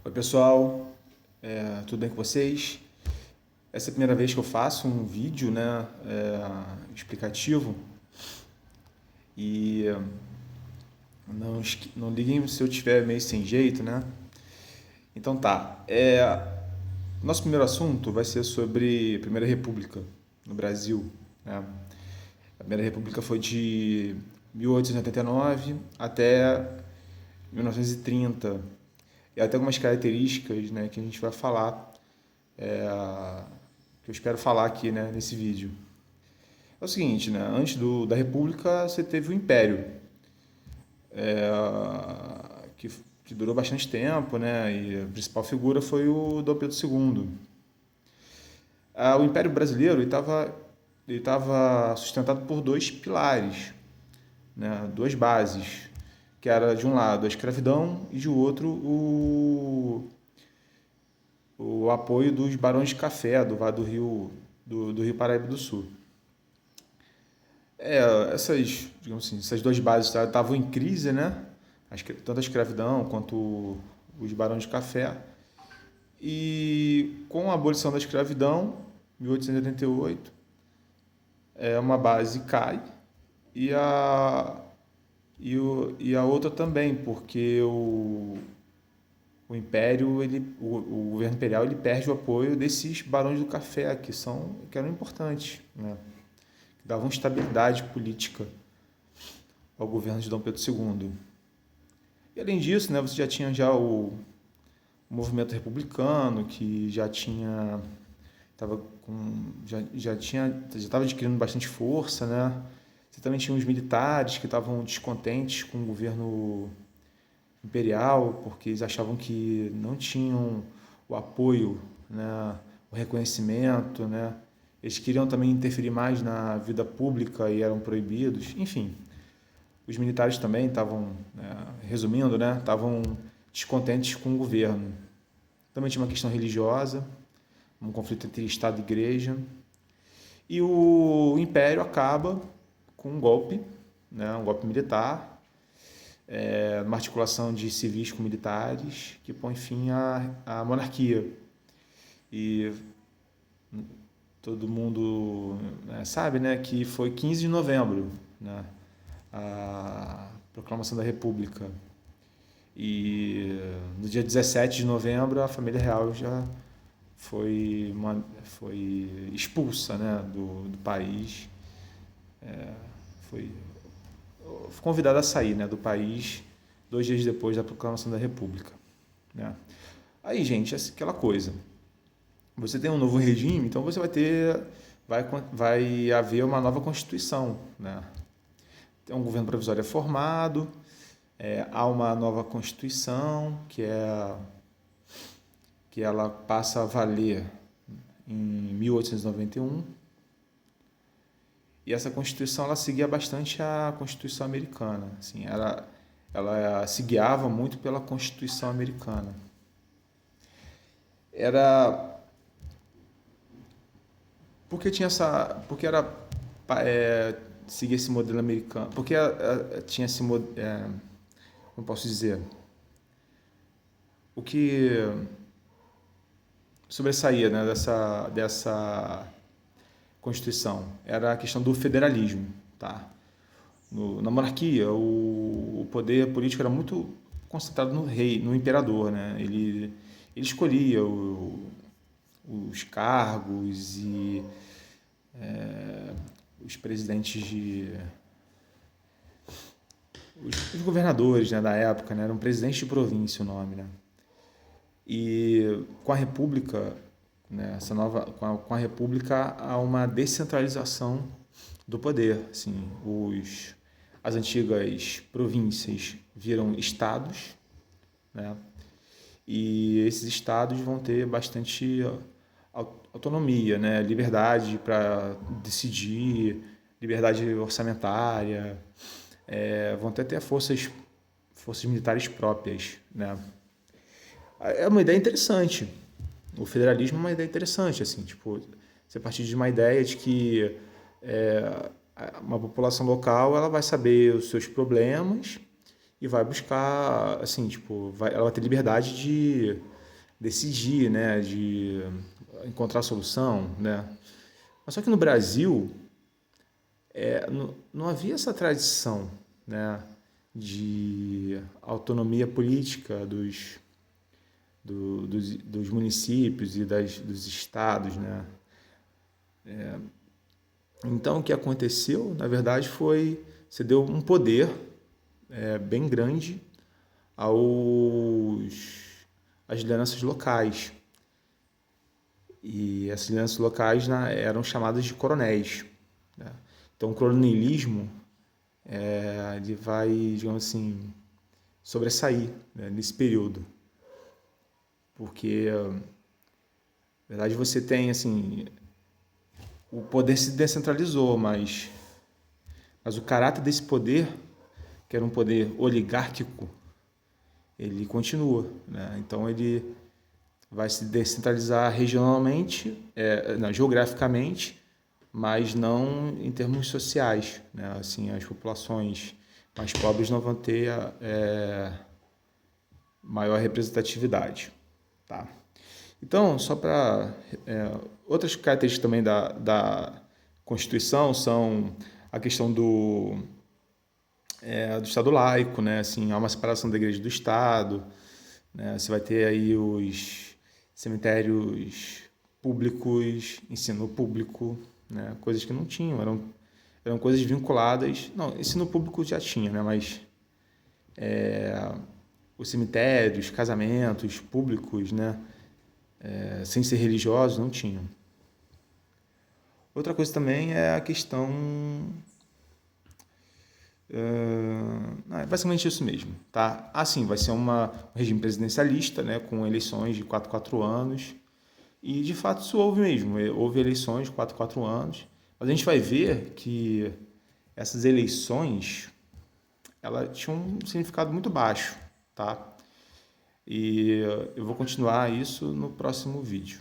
Oi pessoal, tudo bem com vocês? Essa é a primeira vez que eu faço um vídeo, né, explicativo e não liguem se eu tiver meio sem jeito, né? Então tá, nosso primeiro assunto vai ser sobre a Primeira República no Brasil, né? A Primeira República foi de 1889 até 1930 e até algumas características, né, que a gente vai falar, que eu espero falar aqui, né, nesse vídeo. É o seguinte, né, antes da República você teve o Império, que durou bastante tempo, né, e a principal figura foi o Dom Pedro II. O Império Brasileiro ele estava sustentado por dois pilares, né, duas bases, que era de um lado a escravidão e de outro o apoio dos barões de café do Vale do Rio Paraíba do Sul. Digamos assim, essas duas bases estavam em crise, né? Tanto a escravidão quanto os barões de café. E com a abolição da escravidão, 1888, uma base cai e a outra também, porque o Império, o governo imperial, ele perde o apoio desses barões do café, que eram importantes, né? Que davam estabilidade política ao governo de Dom Pedro II. E além disso, né, você já tinha o movimento republicano, que já estava adquirindo bastante força, né? Você também tinha os militares que estavam descontentes com o governo imperial, porque eles achavam que não tinham o apoio, né, o reconhecimento, né? Eles queriam também interferir mais na vida pública e eram proibidos. Enfim, os militares também estavam, resumindo, né, estavam descontentes com o governo. Também tinha uma questão religiosa, um conflito entre Estado e Igreja. E o Império acaba com um golpe, né, um golpe militar, uma articulação de civis com militares, que põe fim à monarquia. E todo mundo, né, sabe, né, que foi 15 de novembro, né, a proclamação da República. E no dia 17 de novembro a família real já foi expulsa, né, do país, foi convidada a sair, né, do país 2 dias depois da proclamação da República, né? Aí, gente, aquela coisa. Você tem um novo regime, então você vai haver uma nova Constituição, né? Tem um governo provisório formado, há uma nova Constituição que ela passa a valer em 1891. E essa Constituição ela seguia bastante a Constituição americana, assim, ela se guiava muito pela Constituição americana. Era porque era seguir esse modelo americano, porque tinha esse modelo, como posso dizer, o que sobressaía, né, dessa Constituição era a questão do federalismo, tá? Na monarquia, o poder político era muito concentrado no rei, no imperador, né? Ele escolhia os cargos e os presidentes os governadores, né, da época, né? Eram presidentes de província o nome, né? E com a República, né, com a República há uma descentralização do poder, assim, as antigas províncias viram estados, né? E esses estados vão ter bastante autonomia, né? Liberdade para decidir, liberdade orçamentária, vão ter forças militares próprias, né? É uma ideia interessante. O federalismo é uma ideia interessante, assim, tipo, você partir de uma ideia de que uma população local ela vai saber os seus problemas e vai buscar, assim, tipo, ela vai ter liberdade de decidir, né, de encontrar solução, né. Mas só que no Brasil não havia essa tradição, né, de autonomia política dos municípios e dos estados, né. Então, o que aconteceu, na verdade, foi você deu um poder bem grande às lideranças locais. E essas lideranças locais eram chamadas de coronéis, né? Então, o coronelismo ele vai, digamos assim, sobressair, né, nesse período. Porque, na verdade, você tem, assim, o poder se descentralizou, mas o caráter desse poder, que era um poder oligárquico, ele continua, né? Então ele vai se descentralizar regionalmente, não, geograficamente, mas não em termos sociais, né? Assim, as populações mais pobres não vão ter maior representatividade, tá? Então, só para outras características também da Constituição são a questão do Estado laico, né? Assim, há uma separação da igreja do Estado, né? Você vai ter aí os cemitérios públicos, ensino público, né? Coisas que não tinham, eram coisas vinculadas. Não, ensino público já tinha, né? Mas os cemitérios, casamentos públicos, né? Sem ser religiosos, não tinham. Outra coisa também é a questão é basicamente isso mesmo, tá? Assim, vai ser um regime presidencialista, né, com eleições de 4 anos. E, de fato, isso houve mesmo. Houve eleições de 4 anos. Mas a gente vai ver que essas eleições, elas tinham um significado muito baixo, tá? E eu vou continuar isso no próximo vídeo.